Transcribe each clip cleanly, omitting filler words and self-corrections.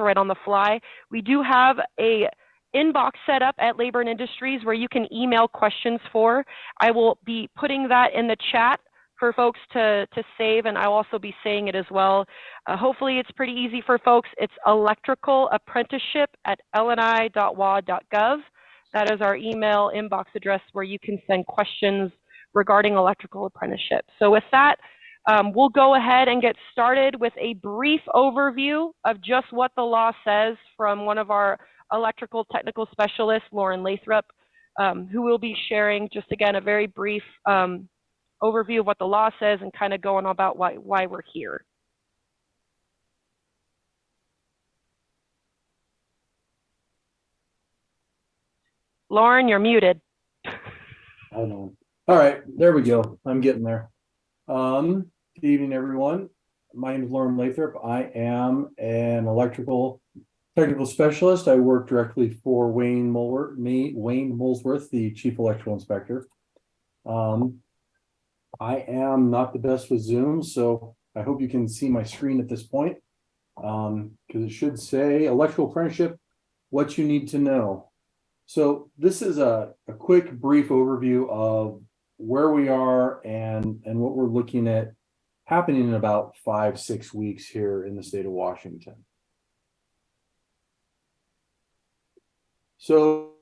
right on the fly. We do have a inbox set up at Labor and Industries where you can email questions for. I will be putting that in the chat for folks to save, and I'll also be saying it as well. Hopefully it's pretty easy for folks. It's electrical apprenticeship at lni.wa.gov. That is our email inbox address where you can send questions regarding electrical apprenticeship. So with that, we'll go ahead and get started with a brief overview of just what the law says from one of our electrical technical specialists, Lorin Lathrop, who will be sharing just again a very brief overview of what the law says and kind of going about why we're here. Lorin, you're muted. Hold on. All right, there we go. I'm getting there. Good evening, everyone. My name is Lorin Lathrop. I am an electrical technical specialist. I work directly for Wayne Molesworth, the chief electrical inspector. I am not the best with Zoom, so I hope you can see my screen at this point, because it should say electrical apprenticeship, what you need to know. So this is a quick, brief overview of where we are and what we're looking at happening in about 5-6 weeks here in the state of Washington. So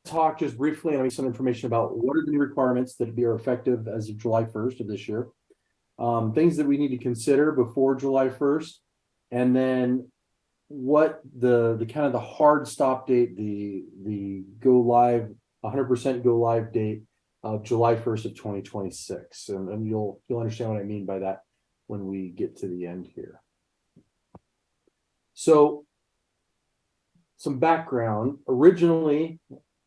talk just briefly and some information about what are the new requirements that are effective as of July 1st of this year, things that we need to consider before July 1st, and then what the kind of the hard stop date, the go live 100% go live date of July 1st of 2026, and you'll understand what I mean by that when we get to the end here. So some background. Originally,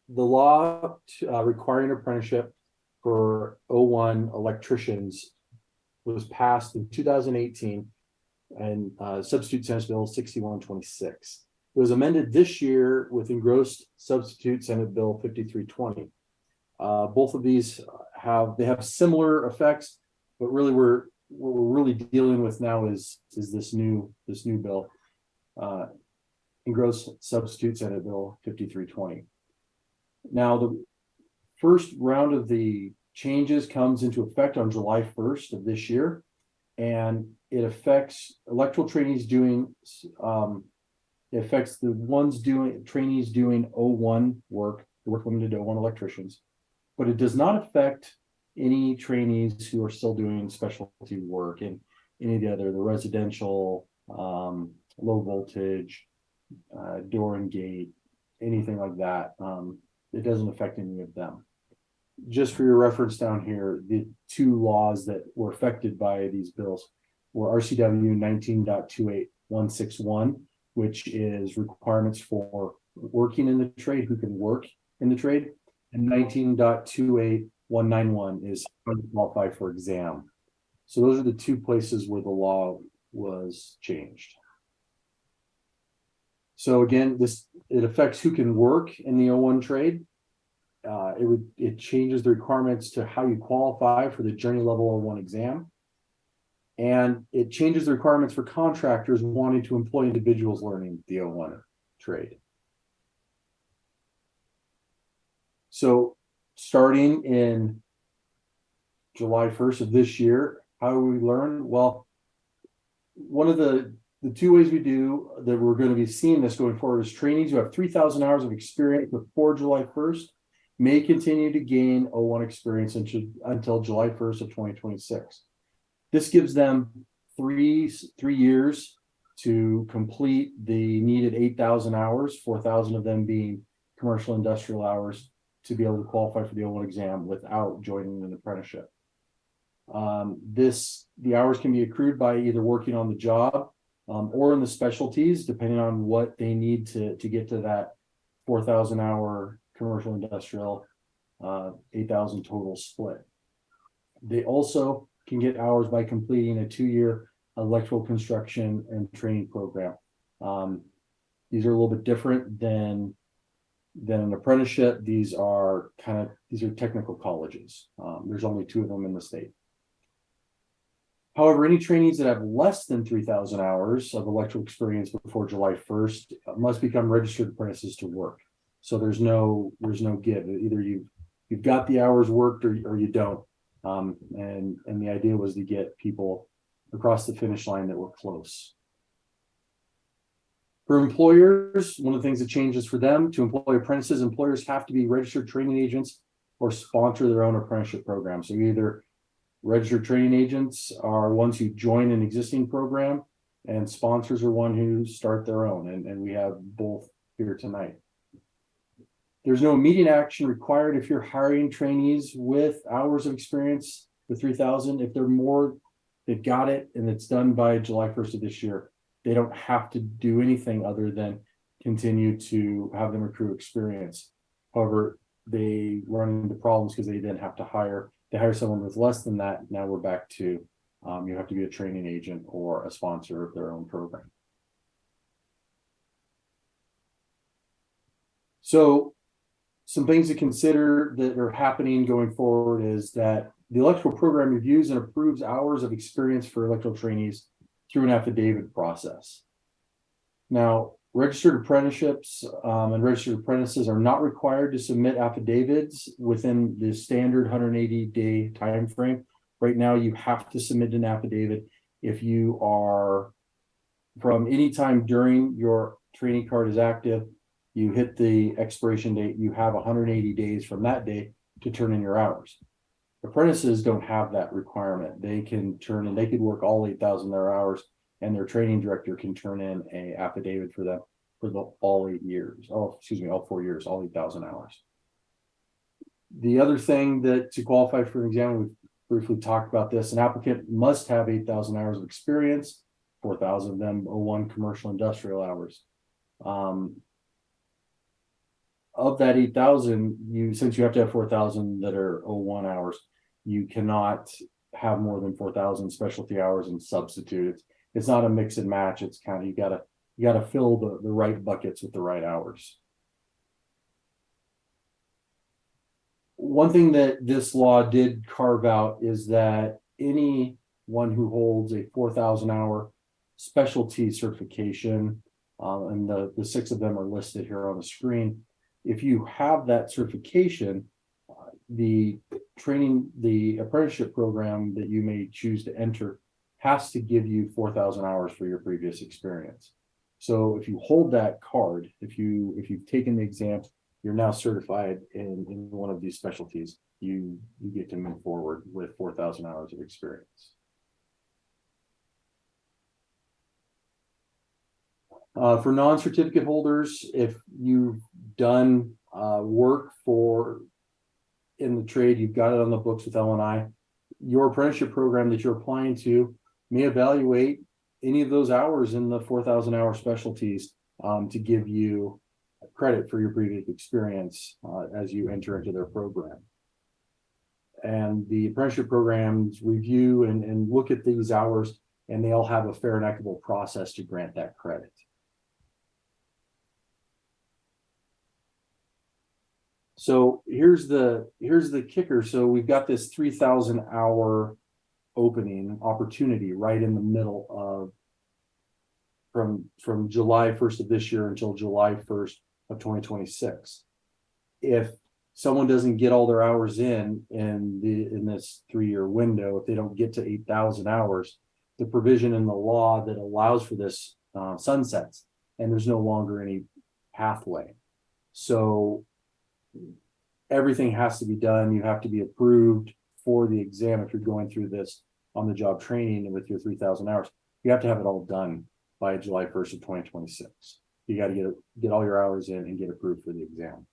the law requiring apprenticeship for 01 electricians was passed in 2018 and Substitute Senate Bill 6126. It was amended this year with engrossed Substitute Senate Bill 5320. Both of these have similar effects, but really what we're really dealing with now is this new bill, engrossed Substitute Senate Bill 5320. Now, the first round of the changes comes into effect on July 1st of this year, and it affects electrical trainees doing, it affects the trainees doing 01 work, the work limited to 01 electricians, but it does not affect any trainees who are still doing specialty work in any of the residential, low voltage, door and gate, anything like that. It doesn't affect any of them. Just for your reference down here, the two laws that were affected by these bills were RCW 19.28161, which is requirements for working in the trade, who can work in the trade, and 19.28191 is how to qualify for exam. So those are the two places where the law was changed. So again, it affects who can work in the 01 trade. It changes the requirements to how you qualify for the Journey Level 01 exam. And it changes the requirements for contractors wanting to employ individuals learning the 01 trade. So starting in July 1st of this year, how do we learn? Well, one of the two ways we do that we're going to be seeing this going forward is trainees who have 3,000 hours of experience before July 1st may continue to gain 01 experience until July 1st of 2026. This gives them three years to complete the needed 8,000 hours, 4,000 of them being commercial industrial hours, to be able to qualify for the 01 exam without joining an apprenticeship. The hours can be accrued by either working on the job or in the specialties, depending on what they need to get to that 4,000 hour commercial industrial, 8,000 total split. They also can get hours by completing a 2-year electrical construction and training program. These are a little bit different than an apprenticeship. These are technical colleges. There's only 2 of them in the state. However, any trainees that have less than 3,000 hours of electrical experience before July 1st must become registered apprentices to work. So there's no give. Either you've got the hours worked or you don't. And the idea was to get people across the finish line that were close. For employers, one of the things that changes for them to employ apprentices, employers have to be registered training agents or sponsor their own apprenticeship program. So either registered training agents are ones who join an existing program, and sponsors are one who start their own. And we have both here tonight. There's no immediate action required if you're hiring trainees with hours of experience for 3,000. If they're more, they've got it, and it's done by July 1st of this year. They don't have to do anything other than continue to have them accrue experience. However, they run into problems because they then have to hire. They hire someone with less than that. Now we're back to you have to be a training agent or a sponsor of their own program. So some things to consider that are happening going forward is that the electrical program reviews and approves hours of experience for electrical trainees through an affidavit process. Now, registered apprenticeships and registered apprentices are not required to submit affidavits within the standard 180-day time frame. Right now, you have to submit an affidavit if you are from any time during your training card is active. You hit the expiration date, you have 180 days from that day to turn in your hours. Apprentices don't have that requirement. They can turn in, they could work all 8,000 of their hours, and their training director can turn in a affidavit for them for all 8 years. Oh, excuse me, all 4 years, all 8,000 hours. The other thing that to qualify for an exam, we've briefly talked about this, an applicant must have 8,000 hours of experience, 4,000 of them 01 commercial industrial hours. Of that 8,000, since you have to have 4,000 that are 01 hours, you cannot have more than 4,000 specialty hours and substitute. It's not a mix and match. It's kind of, you gotta fill the right buckets with the right hours. One thing that this law did carve out is that anyone who holds a 4,000 hour specialty certification, and the 6 of them are listed here on the screen. If you have that certification, the apprenticeship program that you may choose to enter has to give you 4,000 hours for your previous experience. So if you hold that card, if you've taken the exam, you're now certified in one of these specialties, you get to move forward with 4,000 hours of experience. For non-certificate holders, if you've done work in the trade, you've got it on the books with L&I, your apprenticeship program that you're applying to may evaluate any of those hours in the 4,000 hour specialties to give you credit for your previous experience as you enter into their program. And the apprenticeship programs review and look at these hours, and they all have a fair and equitable process to grant that credit. So here's the kicker. So we've got this 3,000 hour opening opportunity right in the middle of from July 1st of this year until July 1st of 2026. If someone doesn't get all their hours in this 3-year window, if they don't get to 8,000 hours, the provision in the law that allows for this sunsets, and there's no longer any pathway. So everything has to be done. You have to be approved for the exam. If you're going through this on the job training with your 3,000 hours, you have to have it all done by July 1st of 2026. You got to get all your hours in and get approved for the exam.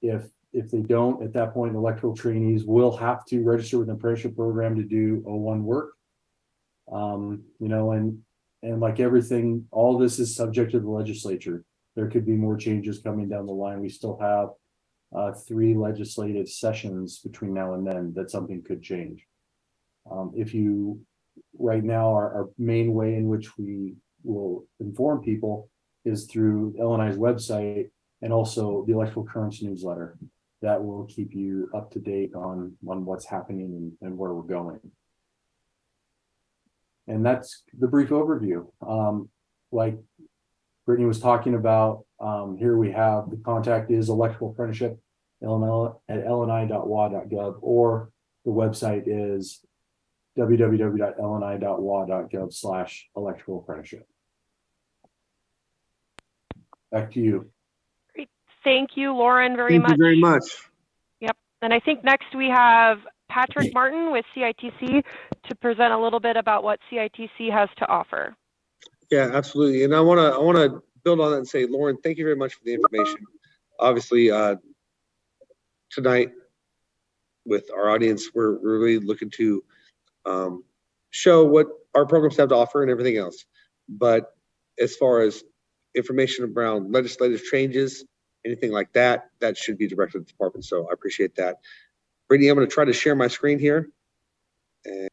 If they don't, at that point, electrical trainees will have to register with an apprenticeship program to do 01 work. And like everything, all this is subject to the legislature. There could be more changes coming down the line. We still have 3 legislative sessions between now and then that something could change. Right now, our main way in which we will inform people is through L&I's website and also the Electrical Currents newsletter. That will keep you up to date on what's happening and where we're going. And that's the brief overview. Like Brittany was talking about, here we have the contact is electrical apprenticeship at lni.wa.gov, or the website is www.lni.wa.gov/electrical apprenticeship. Back to you. Great. Thank you, Lorin, very much. Thank you very much. Yep. And I think next we have Patrick Martin with CITC to present a little bit about what CITC has to offer. Yeah, absolutely. And I want to build on that and say, Lorin, thank you very much for the information. Obviously, tonight with our audience, we're really looking to show what our programs have to offer and everything else. But as far as information around legislative changes, anything like that, that should be directed to the department. So I appreciate that. Brittany, I'm going to try to share my screen here. And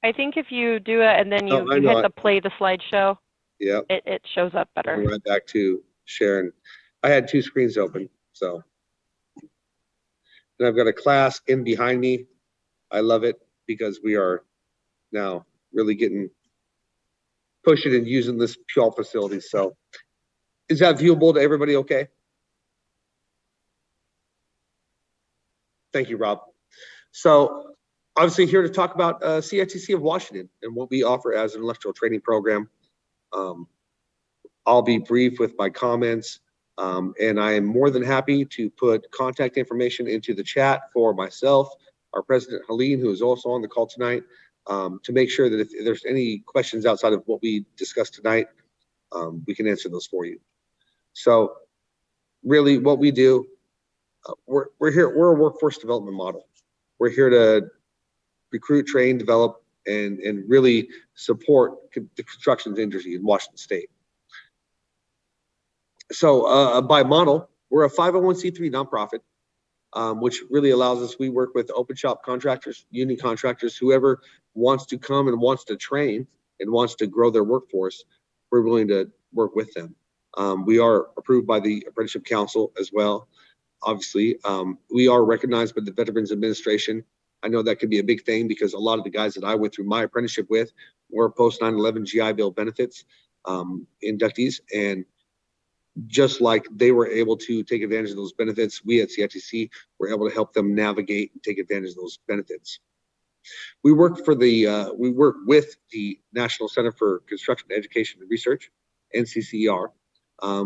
I think if you do it and then you hit the play the slideshow, yeah, it shows up better. Right back to sharing. I had two screens open, so. And I've got a class in behind me. I love it because we are now really pushing and using this Puyallup facility. So is that viewable to everybody okay? Thank you, Rob. So obviously here to talk about CITC of Washington and what we offer as an electrical training program. I'll be brief with my comments, and I am more than happy to put contact information into the chat for myself, our president, Helene, who is also on the call tonight, to make sure that if there's any questions outside of what we discussed tonight, we can answer those for you. So really what we do, we're a workforce development model. We're here to recruit, train, develop, and really support the construction industry in Washington State. So by model, we're a 501c3 nonprofit, which really allows us, we work with open shop contractors, union contractors, whoever wants to come and wants to train and wants to grow their workforce, we're willing to work with them. We are approved by the Apprenticeship Council as well. Obviously, we are recognized by the Veterans Administration. I know that could be a big thing because a lot of the guys that I went through my apprenticeship with were post 9/11 GI Bill benefits inductees, and just like they were able to take advantage of those benefits, we at CITC were able to help them navigate and take advantage of those benefits. We work with the National Center for Construction Education and Research, NCCER.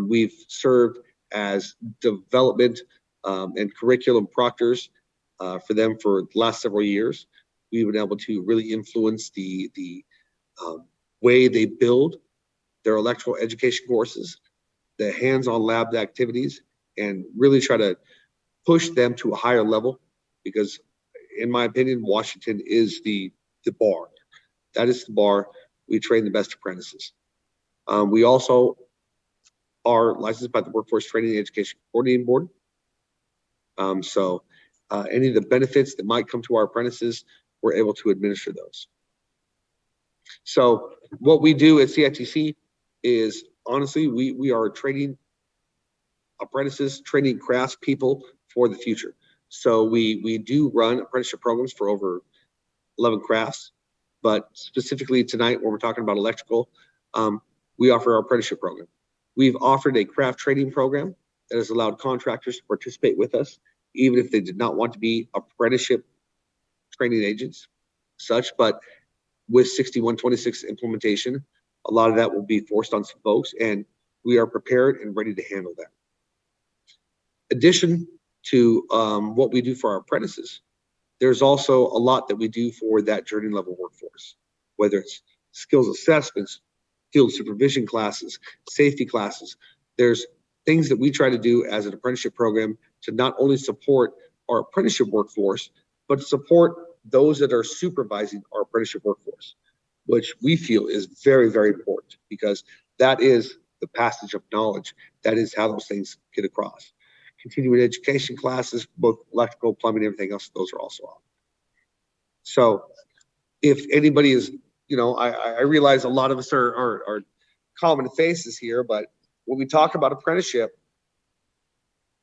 We've served as development and curriculum proctors for them for the last several years. We've been able to really influence the way they build their electrical education courses, the hands-on lab activities, and really try to push them to a higher level, because in my opinion, Washington is the bar. That is the bar. We train the best apprentices. We also are licensed by the Workforce Training and Education Coordinating Board. So any of the benefits that might come to our apprentices, we're able to administer those. So what we do at CITC is, honestly, we are training apprentices, training craftspeople for the future. So we do run apprenticeship programs for over 11 crafts, but specifically tonight when we're talking about electrical, we offer our apprenticeship program. We've offered a craft training program that has allowed contractors to participate with us, even if they did not want to be apprenticeship training agents, such, but with 6126 implementation, a lot of that will be forced on some folks, and we are prepared and ready to handle that. Addition to what we do for our apprentices, there's also a lot that we do for that journey level workforce, whether it's skills assessments, field supervision classes, safety classes. There's things that we try to do as an apprenticeship program to not only support our apprenticeship workforce, but to support those that are supervising our apprenticeship workforce, which we feel is very, very important, because that is the passage of knowledge. That is how those things get across. Continuing education classes, both electrical, plumbing, everything else, those are also on. So if anybody is, you know, I realize a lot of us are common faces here, but when we talk about apprenticeship,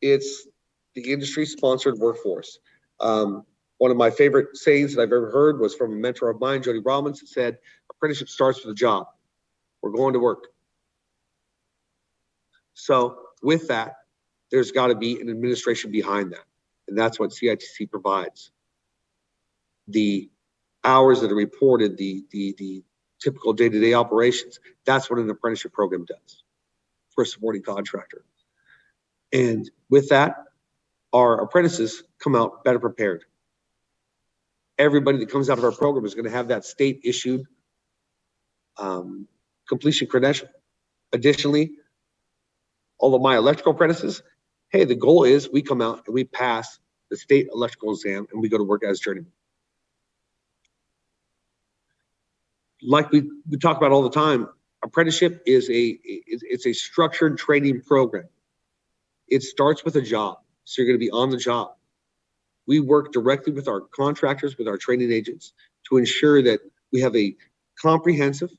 it's the industry sponsored workforce. One of my favorite sayings that I've ever heard was from a mentor of mine, Jody Robbins, that said, apprenticeship starts with a job. We're going to work. So with that, there's got to be an administration behind that. And that's what CITC provides. The hours that are reported, the typical day-to-day operations, that's what an apprenticeship program does for a supporting contractor. And with that, our apprentices come out better prepared. Everybody that comes out of our program is going to have that state issued completion credential. Additionally, all of my electrical apprentices, hey, the goal is we come out and we pass the state electrical exam and we go to work as journeymen. Like we talk about all the time, apprenticeship is it's a structured training program. It starts with a job, so you're going to be on the job. We work directly with our contractors, with our training agents, to ensure that we have a comprehensive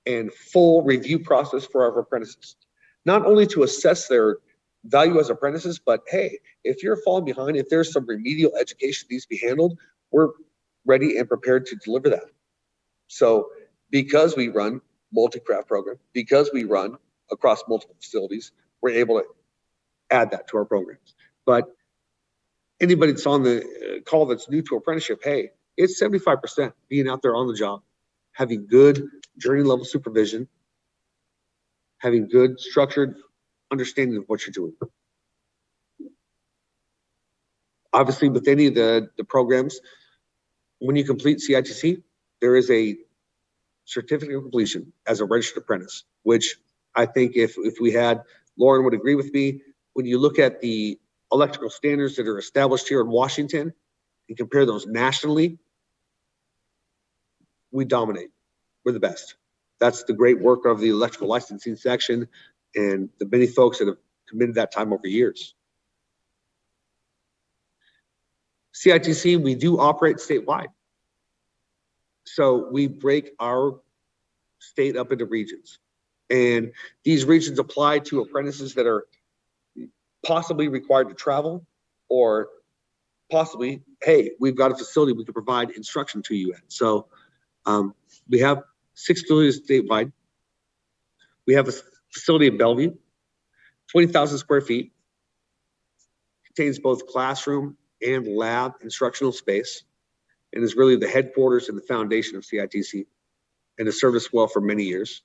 and full review process for our apprentices. Not only to assess their value as apprentices, but hey, if you're falling behind, if there's some remedial education that needs to be handled, we're ready and prepared to deliver that. So because we run multi-craft program, because we run across multiple facilities, we're able to add that to our programs. But anybody that's on the call that's new to apprenticeship, hey, it's 75% being out there on the job, having good journey level supervision, having good structured understanding of what you're doing. Obviously, with any of the programs, when you complete CITC, there is a certificate of completion as a registered apprentice, which I think if we had, Lorin would agree with me, when you look at the electrical standards that are established here in Washington and compare those nationally, we dominate. We're the best. That's the great work of the electrical licensing section and the many folks that have committed that time over years. CITC, we do operate statewide. So we break our state up into regions. And these regions apply to apprentices that are possibly required to travel, or possibly, hey, we've got a facility we can provide instruction to you at. So we have 6 facilities statewide. We have a facility in Bellevue, 20,000 square feet, contains both classroom and lab instructional space, and is really the headquarters and the foundation of CITC, and has served us well for many years.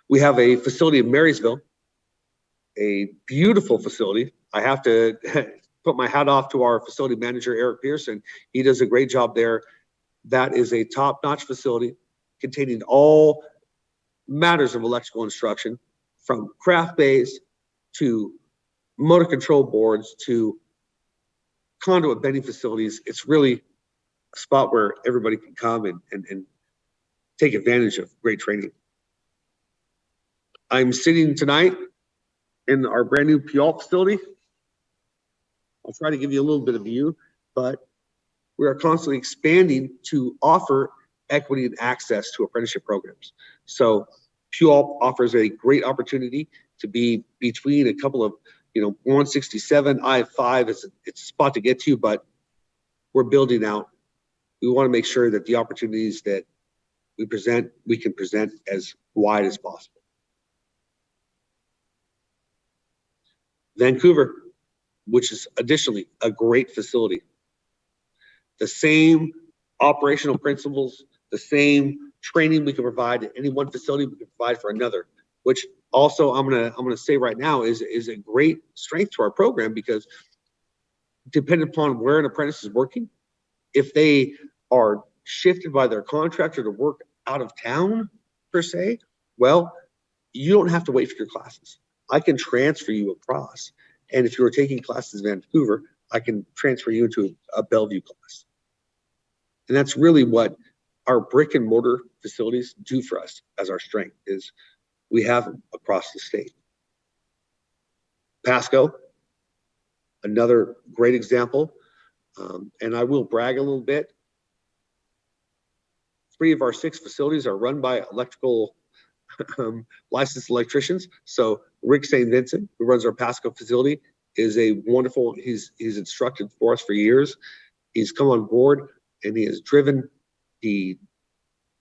We have a facility in Marysville, a beautiful facility. I have to put my hat off to our facility manager, Eric Pearson. He does a great job there. That is a top-notch facility containing all matters of electrical instruction, from craft bays to motor control boards to conduit bending facilities. It's really a spot where everybody can come and take advantage of great training. I'm sitting tonight in our brand new Puyallup facility. I'll try to give you a little bit of view, but we are constantly expanding to offer equity and access to apprenticeship programs. So Puyallup offers a great opportunity to be between a couple of, 167, I-5, it's a spot to get to, but we're building out. We want to make sure that the opportunities that we can present as wide as possible. Vancouver, which is additionally a great facility. The same operational principles, the same training we can provide at any one facility, we can provide for another, which also I'm gonna say right now is a great strength to our program, because depending upon where an apprentice is working, if they are shifted by their contractor to work out of town per se, well, you don't have to wait for your classes. I can transfer you across. And if you were taking classes in Vancouver, I can transfer you into a Bellevue class. And that's really what our brick and mortar facilities do for us as our strength, is we have them across the state. Pasco, another great example. And I will brag a little bit. 3 of our 6 facilities are run by electrical licensed electricians. So Rick St. Vincent, who runs our Pasco facility, is a wonderful, he's instructed for us for years. He's come on board and he has driven the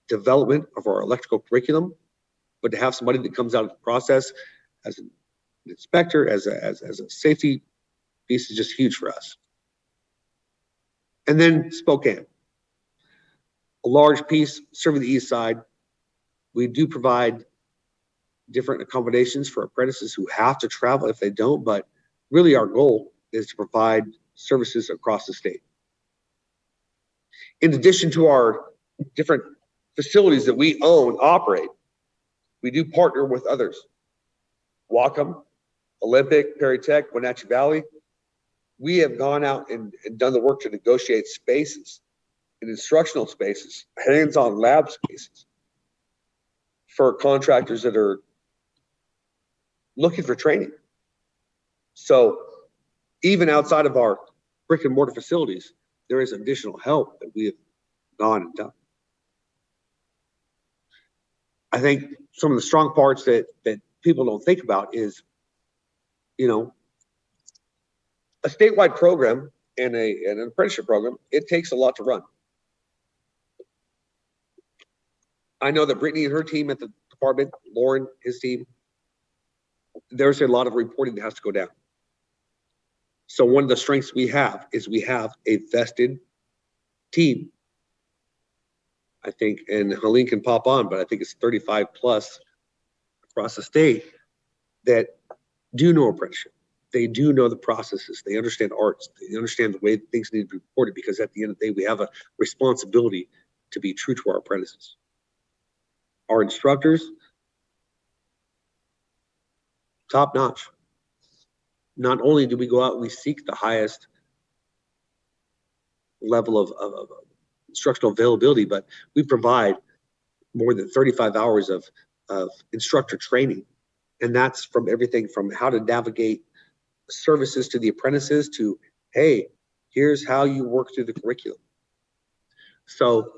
development of our electrical curriculum. But to have somebody that comes out of the process as an inspector, as a safety piece is just huge for us. And then Spokane, a large piece serving the east side. We do provide different accommodations for apprentices who have to travel if they don't, but really our goal is to provide services across the state. In addition to our different facilities that we own, operate, we do partner with others. Wacom, Olympic, Perry Tech, Wenatchee Valley. We have gone out and done the work to negotiate spaces and instructional spaces, hands-on lab spaces for contractors that are looking for training. So even outside of our brick and mortar facilities, there is additional help that we have gone and done. I think some of the strong parts that people don't think about is, you know, a statewide program and an apprenticeship program, it takes a lot to run. I know that Brittany and her team at the department, Lorin, his team, there's a lot of reporting that has to go down. So one of the strengths we have is we have a vested team. I think, and Helene can pop on, but I think it's 35 plus across the state that do know apprenticeship. They do know the processes. They understand arts. They understand the way things need to be reported, because at the end of the day, we have a responsibility to be true to our apprentices. Our instructors, top notch. Not only do we go out and we seek the highest level of instructional availability, but we provide more than 35 hours of instructor training. And that's from everything from how to navigate services to the apprentices to, hey, here's how you work through the curriculum. So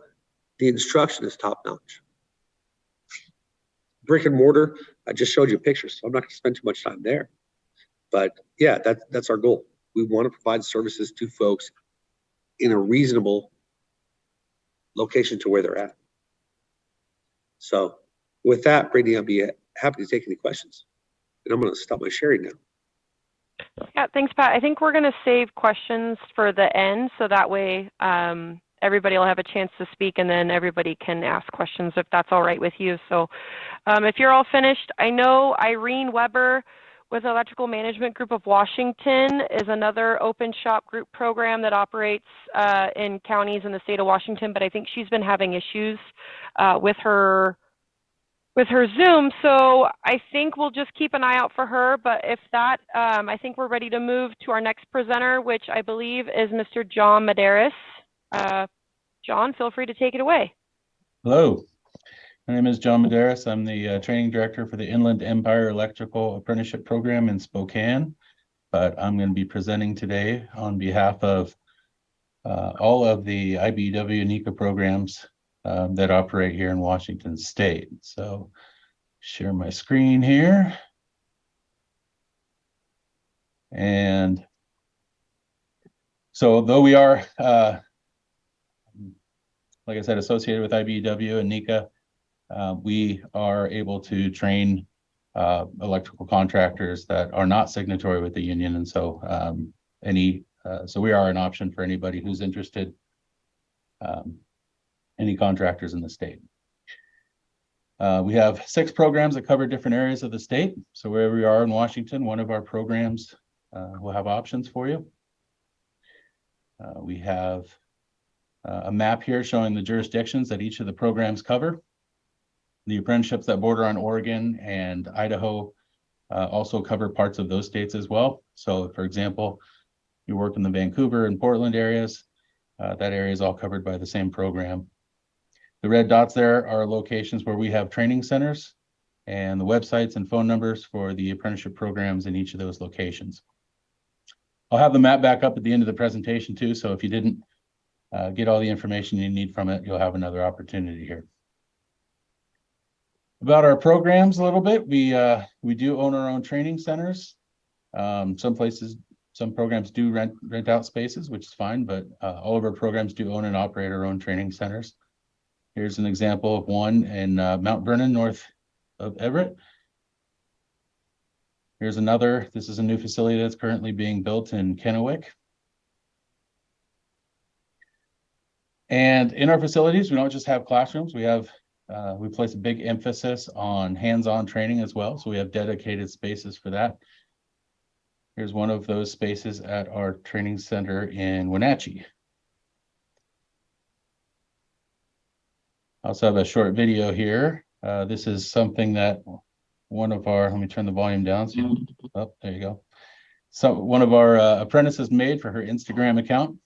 the instruction is top notch. Brick and mortar, I just showed you pictures, so I'm not going to spend too much time there. But yeah, that's our goal. We want to provide services to folks in a reasonable location to where they're at. So with that, Brittany, I'll be happy to take any questions. And I'm going to stop my sharing now. Yeah, thanks, Pat. I think we're going to save questions for the end, so that way everybody will have a chance to speak, and then everybody can ask questions if that's all right with you. So if you're all finished, I know Irene Weber with Electrical Management Group of Washington is another open shop group program that operates in counties in the state of Washington, but I think she's been having issues with her Zoom, so I think we'll just keep an eye out for her. But if that, I think we're ready to move to our next presenter, which I believe is Mr. John Madaris. John, feel free to take it away. Hello, my name is John Madaris. I'm the training director for the Inland Empire Electrical Apprenticeship Program in Spokane, but I'm going to be presenting today on behalf of all of the IBEW and NECA programs that operate here in Washington State. So share my screen here. And so though we are, like I said, associated with IBEW and NECA, we are able to train electrical contractors that are not signatory with the union. And so so we are an option for anybody who's interested, any contractors in the state. We have 6 programs that cover different areas of the state. So wherever you are in Washington, one of our programs will have options for you. We have a map here showing the jurisdictions that each of the programs cover. The apprenticeships that border on Oregon and Idaho also cover parts of those states as well. So for example, you work in the Vancouver and Portland areas, that area is all covered by the same program. The red dots there are locations where we have training centers and the websites and phone numbers for the apprenticeship programs in each of those locations. I'll have the map back up at the end of the presentation too, so if you didn't get all the information you need from it, you'll have another opportunity here. About our programs a little bit, we do own our own training centers. Some programs do rent out spaces, which is fine, but all of our programs do own and operate our own training centers. Here's an example of one in Mount Vernon, north of Everett. Here's another. This is a new facility that's currently being built in Kennewick. And in our facilities, we don't just have classrooms. We place a big emphasis on hands-on training as well. So we have dedicated spaces for that. Here's one of those spaces at our training center in Wenatchee. I also have a short video here. This is something that one of our, let me turn the volume down. So oh, there you go. So one of our apprentices made for her Instagram account,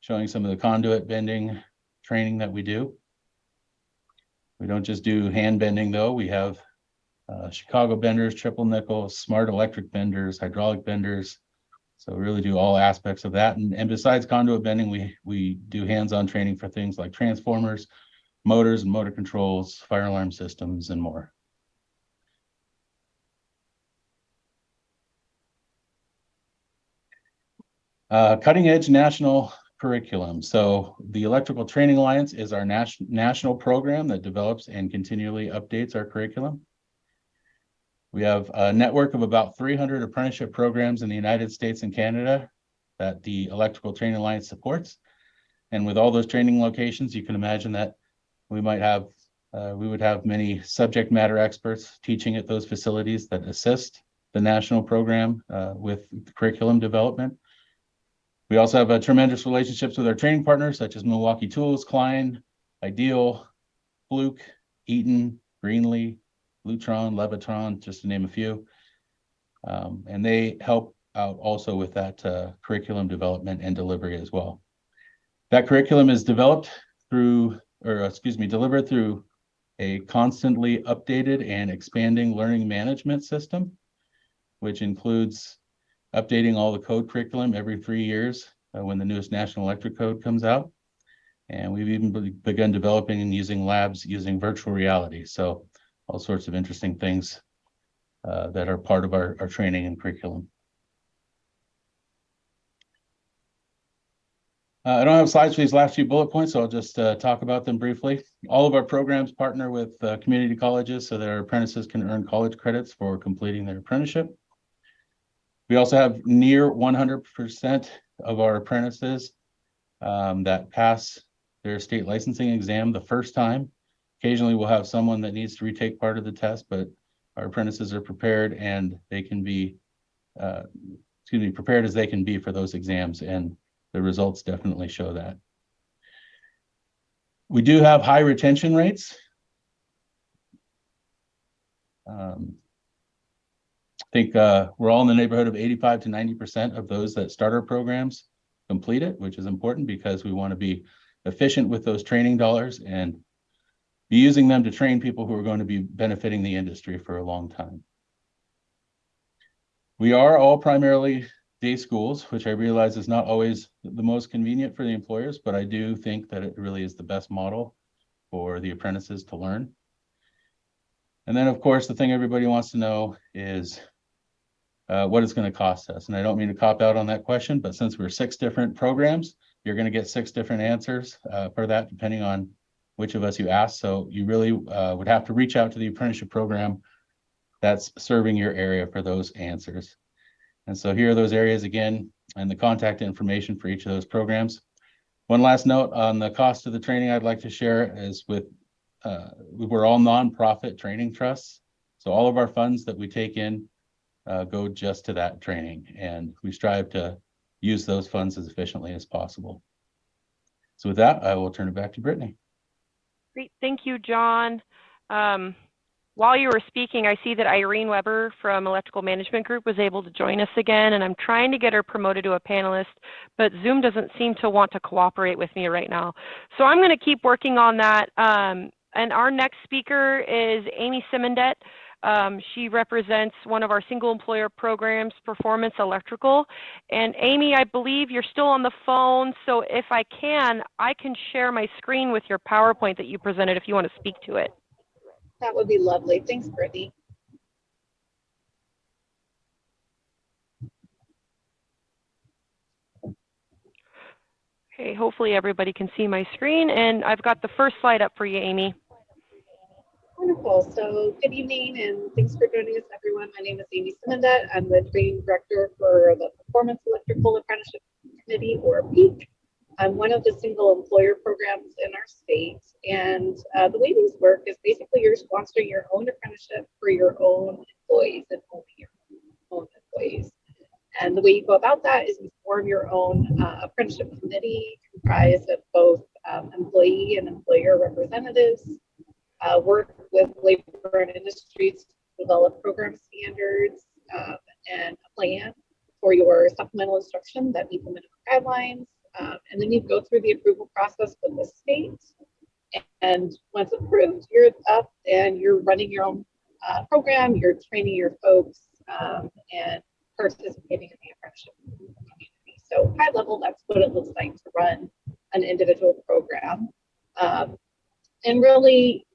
showing some of the conduit bending training that we do. We don't just do hand bending though. We have Chicago benders, triple nickel, smart electric benders, hydraulic benders. So we really do all aspects of that. And besides conduit bending, we do hands-on training for things like transformers, motors and motor controls, fire alarm systems, and more. Cutting edge national curriculum. So the Electrical Training Alliance is our national program that develops and continually updates our curriculum. We have a network of about 300 apprenticeship programs in the United States and Canada that the Electrical Training Alliance supports. And with all those training locations, you can imagine that we would have many subject matter experts teaching at those facilities that assist the national program with the curriculum development. We also have tremendous relationships with our training partners, such as Milwaukee Tools, Klein, Ideal, Fluke, Eaton, Greenlee, Lutron, Levitron, just to name a few. And they help out also with that curriculum development and delivery as well. That curriculum is delivered through a constantly updated and expanding learning management system, which includes updating all the code curriculum every 3 years when the newest National Electric Code comes out. And we've even begun developing and using labs using virtual reality. So all sorts of interesting things that are part of our training and curriculum. I don't have slides for these last few bullet points, so I'll just talk about them briefly. All of our programs partner with community colleges so that our apprentices can earn college credits for completing their apprenticeship. We also have near 100% of our apprentices that pass their state licensing exam the first time. Occasionally we'll have someone that needs to retake part of the test, but our apprentices are prepared and they can be, prepared as they can be for those exams, and the results definitely show that. We do have high retention rates. I think we're all in the neighborhood of 85 to 90% of those that start our programs complete it, which is important because we want to be efficient with those training dollars and be using them to train people who are going to be benefiting the industry for a long time. We are all primarily day schools, which I realize is not always the most convenient for the employers, but I do think that it really is the best model for the apprentices to learn. And then, of course, the thing everybody wants to know is what it's going to cost us. And I don't mean to cop out on that question, but since we're 6 different programs, you're going to get 6 different answers for that, depending on which of us you ask. So you really would have to reach out to the apprenticeship program that's serving your area for those answers. And so here are those areas again, and the contact information for each of those programs. One last note on the cost of the training I'd like to share is we're all nonprofit training trusts. So all of our funds that we take in go just to that training, and we strive to use those funds as efficiently as possible. So with that, I will turn it back to Brittany. Great, thank you, John. While you were speaking, I see that Irene Weber from Electrical Management Group was able to join us again, and I'm trying to get her promoted to a panelist, but Zoom doesn't seem to want to cooperate with me right now. So I'm going to keep working on that. And our next speaker is Amy Simondet. She represents one of our single employer programs, Performance Electrical. And Amy, I believe you're still on the phone, so if I can share my screen with your PowerPoint that you presented if you want to speak to it. That would be lovely. Thanks, Brittany. Okay, hopefully everybody can see my screen, and I've got the first slide up for you, Amy. Wonderful. So good evening and thanks for joining us, everyone. My name is Amy Simondet. I'm the training director for the Performance Electrical Apprenticeship Committee, or PEAC. I'm one of the single employer programs in our state. And the way these work is basically you're sponsoring your own apprenticeship for your own employees and only your own employees. And the way you go about that is you form your own apprenticeship committee comprised of both employee and employer representatives. Work with labor and industries to develop program standards and a plan for your supplemental instruction that meet the minimum guidelines. And then you go through the approval process with the state. And once approved, you're up and you're running your own program, you're training your folks and participating in the apprenticeship community. So high level, that's what it looks like to run an individual program. And really,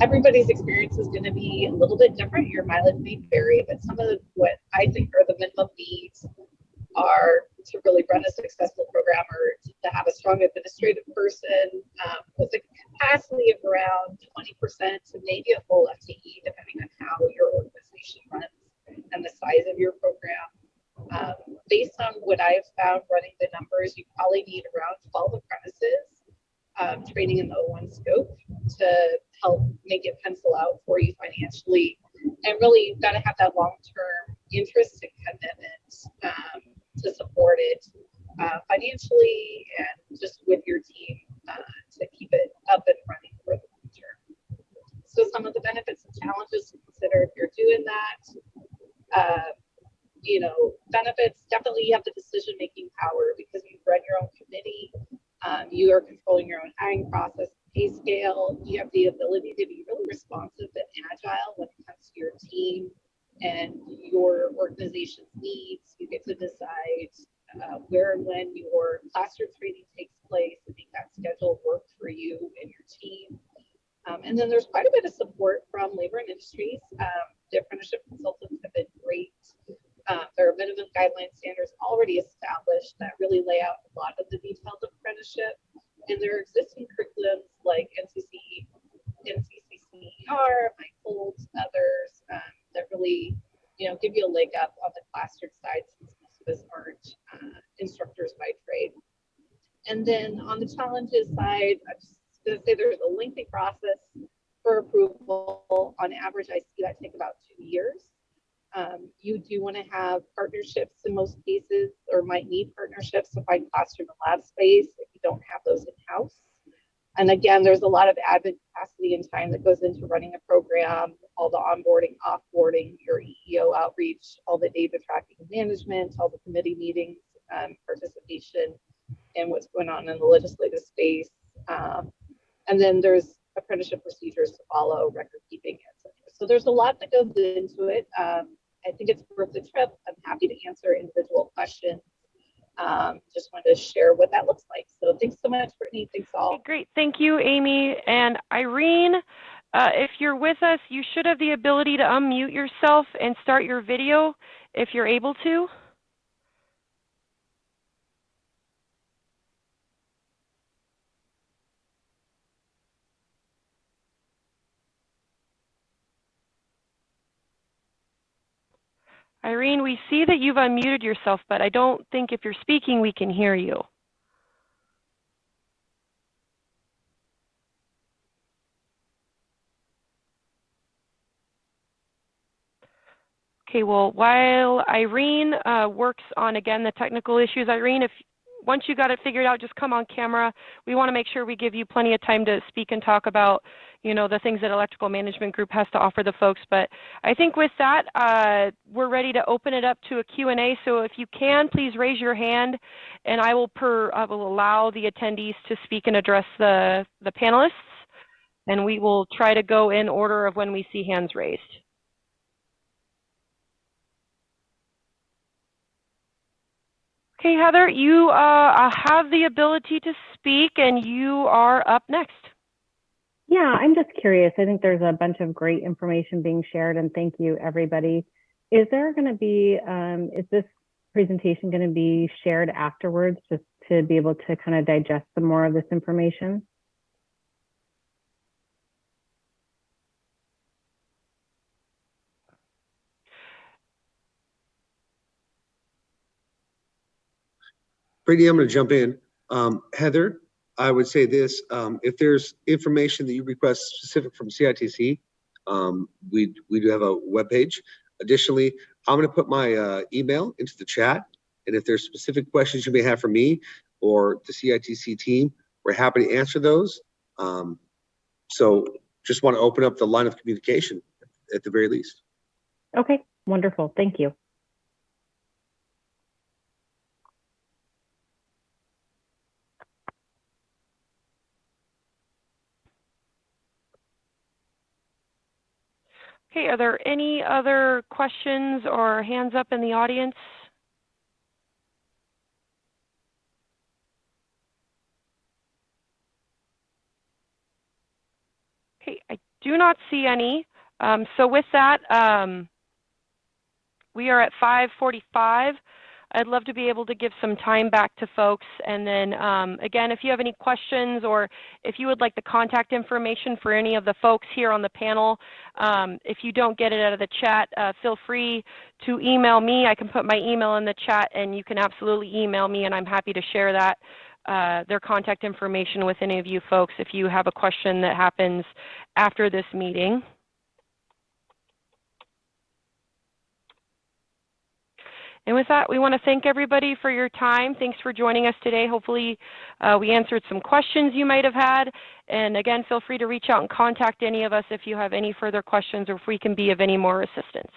everybody's experience is going to be a little bit different. Your mileage may vary, but some of what I think are the minimum needs are to really run a successful program, or to have a strong administrative person with a capacity of around 20% to maybe a full FTE, depending on how your organization runs and the size of your program. Based on what I've found running the numbers, you probably need around 12 apprentices training in the O1 scope to help make it pencil out for you financially. And really, you've got to have that long-term interest and commitment to support it financially and just with your team to keep it up and running for the future. So some of the benefits and challenges to consider if you're doing that, benefits, definitely you have the decision-making power because you run your own committee. You are controlling your own hiring process, pay scale. You have the ability to be really responsive and agile when it comes to your team and your organization's needs. You get to decide where and when your classroom training takes place and make that schedule work for you and your team. And then there's quite a bit of support from labor and industries. The apprenticeship consultants have been great. There are minimum guideline standards already established that really lay out a lot of the details of apprenticeship. And there are existing curriculums like NCCCER, MyCold, others that really, give you a leg up on the classroom side since most of us aren't instructors by trade. And then on the challenges side, I'm just going to say there's a lengthy process for approval. On average, I see that take about 2 years. You do want to have partnerships in most cases, or might need partnerships to find classroom and lab space if you don't have those in-house. And again, there's a lot of admin capacity and time that goes into running a program, all the onboarding, offboarding, your EEO outreach, all the data tracking and management, all the committee meetings, participation in what's going on in the legislative space. And then there's apprenticeship procedures to follow, record keeping, etc. So there's a lot that goes into it. I think it's worth the trip. I'm happy to answer individual questions. Just wanted to share what that looks like. So thanks so much, Brittany. Thanks all. Okay, great. Thank you, Amy. And Irene, if you're with us, you should have the ability to unmute yourself and start your video if you're able to. Irene, we see that you've unmuted yourself, but I don't think if you're speaking, we can hear you. Okay, well, while Irene works on, again, the technical issues, Irene, once you got it figured out, just come on camera. We want to make sure we give you plenty of time to speak and talk about, the things that Electrical Management Group has to offer the folks. But I think with that, we're ready to open it up to a Q&A. So if you can, please raise your hand, and I will allow the attendees to speak and address the panelists. And we will try to go in order of when we see hands raised. Okay, Heather, you have the ability to speak, and you are up next. Yeah, I'm just curious. I think there's a bunch of great information being shared, and thank you, everybody. Is there going to be, is this presentation going to be shared afterwards just to be able to kind of digest some more of this information? Brittany, I'm going to jump in. Heather, I would say this, if there's information that you request specific from CITC, we do have a webpage. Additionally, I'm going to put my email into the chat. And if there's specific questions you may have for me or the CITC team, we're happy to answer those. So just want to open up the line of communication at the very least. Okay, wonderful. Thank you. Okay, are there any other questions or hands up in the audience? Okay, I do not see any. So with that, we are at 5:45. I'd love to be able to give some time back to folks. And then again, if you have any questions or if you would like the contact information for any of the folks here on the panel, if you don't get it out of the chat, feel free to email me. I can put my email in the chat and you can absolutely email me and I'm happy to share that, their contact information with any of you folks if you have a question that happens after this meeting. And with that, we want to thank everybody for your time. Thanks for joining us today. Hopefully, we answered some questions you might have had. And again, feel free to reach out and contact any of us if you have any further questions or if we can be of any more assistance.